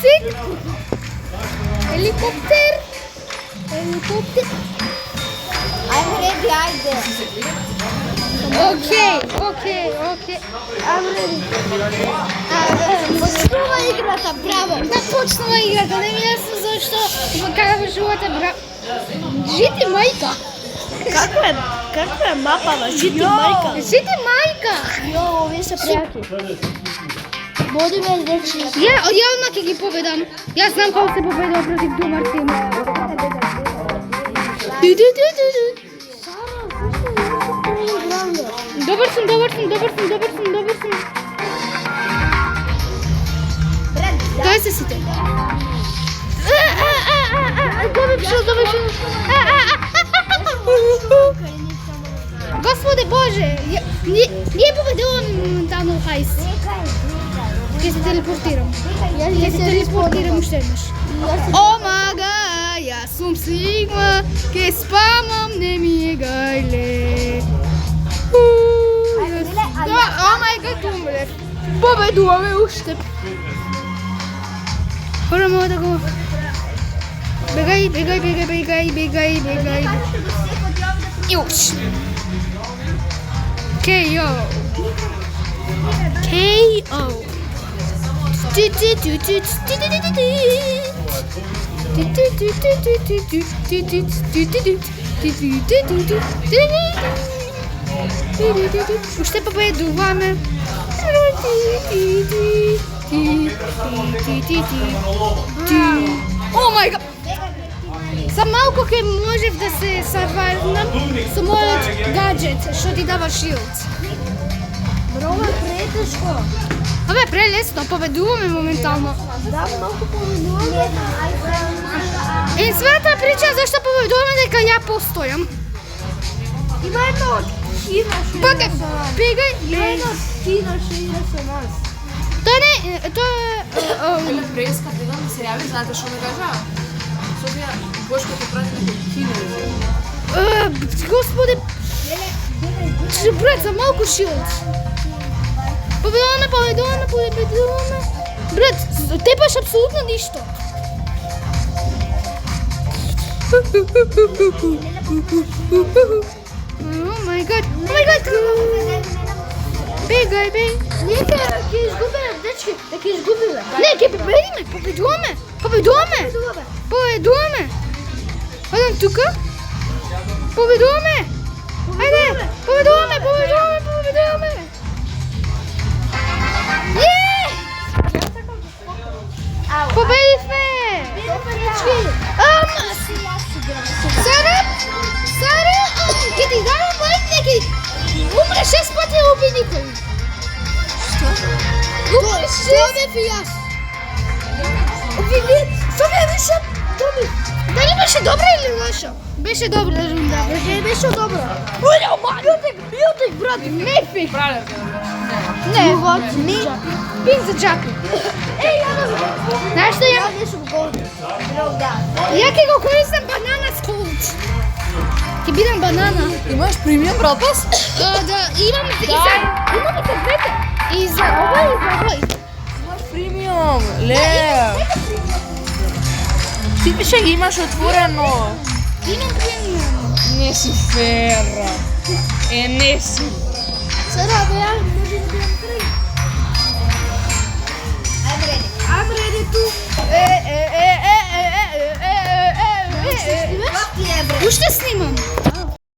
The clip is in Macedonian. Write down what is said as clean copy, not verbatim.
Мексик. Helikopter. I'm ready, ajde. Окей. I'm ready. Почнува играта, браво. Да почнува играта, не ми е јасно зашто како живота браво. Жити мајка. Каква е мапава? Жити мајка. Жити мајка. Јо, овие се пријаки. Бодиме дечи. Ја одма ќе ги победам. Јас знам како се победува против Думар тим. Добар сум. Дај се сите. Добив шил. Господи Боже, ние победуваме моментално хајс. Ќе се телепортирам. Ќе се телепортирам уште еднаш. Омага, јас сум Сигма, ке спамам, не ми е гајле. О мај гад, умрев. Победуваме уште. Мора да го... Бегај. Јуш. KO. Уште победуваме. О мај гад! За малку ќе можев да се саварнам со мојот гаджет, што ти дава шилд. Бро, претешко. Абе, прелесно, победуваме моментално. Да, малку победуваме. И свата прича зашто победуваме дека ја постојам. Има едно Кина што игра со нас. Бегај. Има едно Кина што игра со нас. Тоа не, тоа Еле преска бегам да се јави, знаете што ме кажа? Собија Бошко ќе прати некој кино. Господи, брат, за малку шилд. Победуваме. Брат, те баш апсолутно ништо. О мај гад. Бегај. Не, ќе изгубиме, дечки, ќе изгубиме. Не, ќе победиме, победуваме. Одам тука. Победуваме. Ајде, победуваме. Победивме! Сара, ќе ти дадам лайк, неки умре 6 пати да уби никој. Што? Умре 6 и јас. Што ме беше добро? Дали беше добра или лоша? Беше добра рунда. Беше добро. Јутек, брат, мефик. Пралев. Не, пин за джапи. Знаеш што ја? Ја ќе го користам банана сколд. Ќе бидам банана. Имаш премиум братас? Да, имаме се двете. И за ова и за ова. Имаш премиум. Ле. Ти пише ги имаш отворено. Имам премиум. Не си фера. Не си. Сара, бе, може да бидам 3. I'm ready to. Уште снимам.